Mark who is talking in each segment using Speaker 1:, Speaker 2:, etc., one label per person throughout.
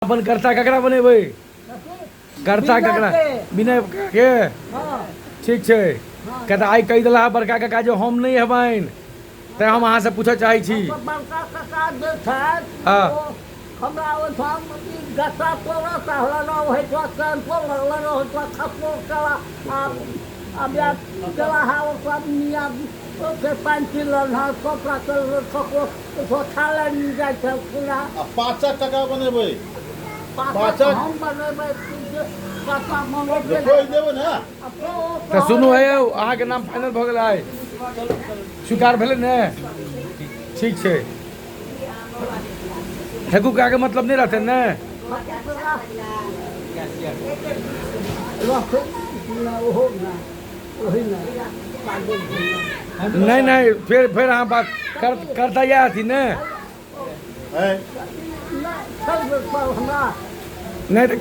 Speaker 1: अपन कर्ता ककरा बनेबै? कर्ता ककरा? विनय के ठीक छै। कहता आइ कहि देला बड़का काका जो हम नहीं हेबनि तैं हम अहाँ से पूछऽ चाहै छी।
Speaker 2: बड़का काका जे छथि
Speaker 1: हाँ
Speaker 2: हमरा ओहिठाम गट्टा तोड़ा कहलनि ओहिठाम कैंपो लगलनि ओहिठाम खपो कला आब या कला हा ओकरा मिया के पानि पिलन हा कपड़ा कर खपो तो खाले नहीं जाइ छै पूरा
Speaker 3: पाँचक टका बनेबै
Speaker 2: पाँचक हम बनेबै पाँचक बनेबै
Speaker 3: कोई देबै ने
Speaker 1: तऽ सुनू हे अहाँके नाम फाइनल भऽ गेल आइ स्वीकार भेलै ने? ठीक छै। ठेकू का के मतलब नहीं रहते ने? नहीं नहीं फिर अहाँ बात करता यह थी ने? नहीं तो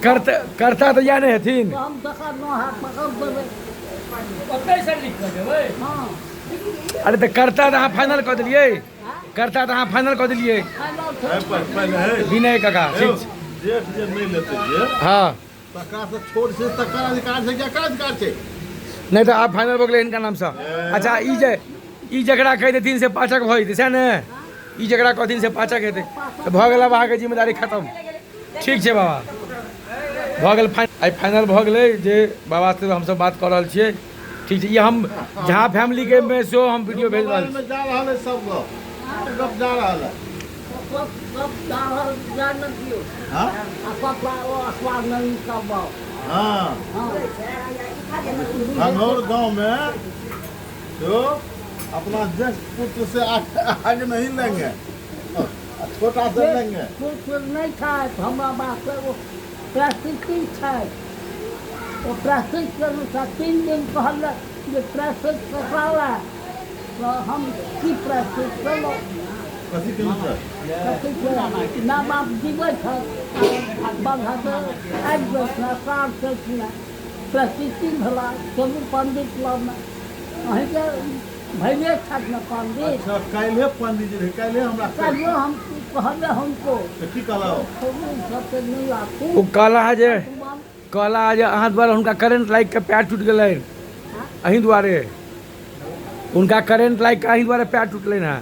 Speaker 1: करता तो यह नहीं हथिन। अरे तो करता तो अहाँ फाइनल कर दिलिए, करता तो अहाँ फाइनल कर दिलिए विनय काका। ठीक
Speaker 3: जेठ जे नहीं लेते जे
Speaker 1: हाँ
Speaker 3: तकरा से छोड़ से तकर अधिकार छै, क्या अधिकार छै?
Speaker 1: नहीं तो आप फाइनल हो गए इनका नाम से। अच्छा ई जकरा कह देथिन से पाँचक भऽ जेतै सएह ने? ई जकरा कहथिन से पाँचक हेतै तऽ भऽ गेल। अब अहाँके जिम्मेदारी खत्म। ठीक छै बाबा, भऽ गेल आइ फाइनल भऽ गेलै जे बाबा से हमसब बात कऽ रहल छियै। ठीक छै, ये हम झा फैमिली के में सेहो हम वीडियो भेज रहल छी।
Speaker 3: जा रहल है सब गप जा रहल है। हाँ हाँ धनौर गांव में जो अपना ज्येष्ठ पुत्र से आगे नहीं लेंगे, छोटा से लेंगे।
Speaker 2: नहीं था हमारा बात प्रस्तुति है वो प्रस्तुत करने का 3 दिन पहले ये प्रस्तुत कराला तो हम की प्रस्तुत करो
Speaker 3: कथी के मतलब
Speaker 2: ना बाप जीवे था बंधा तो आज ना साफ से ना प्रस्तुति भला सब पंडित लोग में वहीं के भैया था ना पंडित।
Speaker 3: अच्छा काल्हे पंडित जी रहे, काल्हे हमरा
Speaker 2: कल हम कहले हमको
Speaker 3: की कहला
Speaker 2: सबसे नहीं आते
Speaker 1: वो कहला है जे अहाँ द्वारा उनका करंट लाइक के पैर टूट गए अहीं द्वारे, उनका करंट लाइक अहीं द्वारे पैर टूटले ना।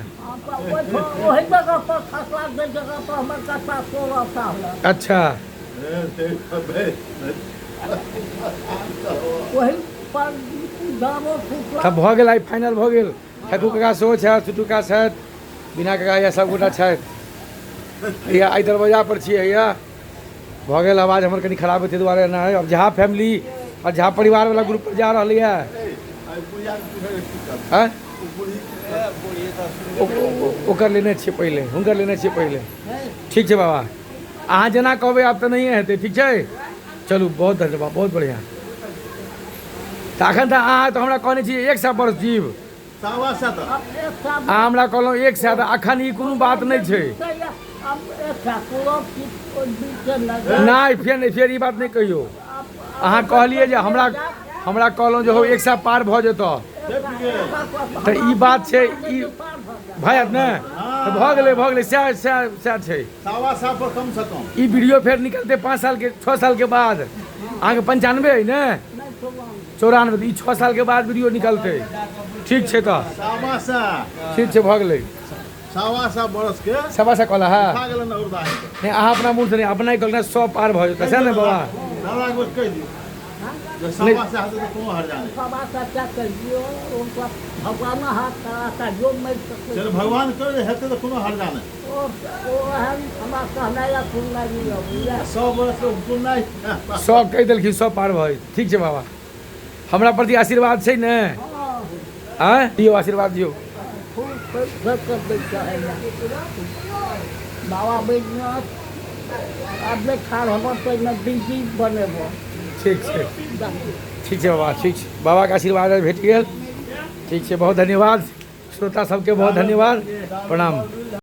Speaker 2: वही जगह पर खसला दे जगह पर हमर कथा सोला साहब
Speaker 1: अच्छा
Speaker 2: वही पर दामो फुटला
Speaker 1: तब भऽ गेल आइ फाइनल भऽ गेल। ठेकू काका सेहो छथि, छुटू काका छथि, बिना काका या सबगोटा छथि। हैया एहि दरवाजा पर छियै। हैया भऽ गेल। आवाज हमर कनि खराब हेतै दुआरे ना। अब झा फैमिली और झा परिवार वाला ग्रुप पर जा रहल है। ओकर लेने छियै पहिले, हुनकर लेने छियै पहिले। ठीक छै बाबा, अहाँ जेना कहबै आब तऽ नहिए हेतै। ठीक छै, चलू बहुत धन्यवाद, बहुत बढ़िआँ। तऽ एखन तऽ अहाँ तऽ हमरा कहने छियै 100 वर्ष जीव, अहाँ हमरा कहलहुँ 100। तऽ एखन ई कोनो बात नहीं छै। नहीं फेर ई बात नहीं कहियो। अहाँ कहलिए जे हमरा कहलहुँ जे हो 100 पार भऽ जेतौ तऽ ई बात छै, ई भऽ जायत ने? तऽ भऽ गेलै सएह छै।
Speaker 3: पर कम से कम
Speaker 1: ई वीडियो फेर निकलते 5 साल के 6 साल के बाद। अहाँके 95 है ने? 94। ई 6 साल के बाद वीडियो निकलते। ठीक छै तऽ ठीक छै, भऽ गेलै।
Speaker 3: 1.25 बरस के
Speaker 1: सवा से कहला है
Speaker 3: खा गेलन औरदा
Speaker 1: नहीं, अहाँ अपना मुँह से नहीं, अपना ही कहना 100 पार भऽ जेतै सएह ने बाबा?
Speaker 3: दादा को कह दी जे सवा से हाथ तो कोनो हर जाने
Speaker 2: बाबा का क्या कर दियो उनका भगवान हाथ का जो मैं
Speaker 3: चल भगवान कर हेते तो कोनो हर जाने
Speaker 2: वो हम हमारा कहना या सुनना नहीं हो
Speaker 3: 100 बरस के सुनना
Speaker 1: 100 कहि देलखिन 100 पार भऽ जेतै। ठीक छै बाबा, हमरा प्रति आशीर्वाद छै ने? आँय दियौ आशीर्वाद दियौ।
Speaker 2: बाबा बैद्यनाथ अब खाल हम तो बिल्कुल बनेबो।
Speaker 1: ठीक छै बाबा, ठीक छै। बाबा के आशीर्वाद भेट गेल। ठीक छै, बहुत धन्यवाद। श्रोता सबके बहुत धन्यवाद, प्रणाम।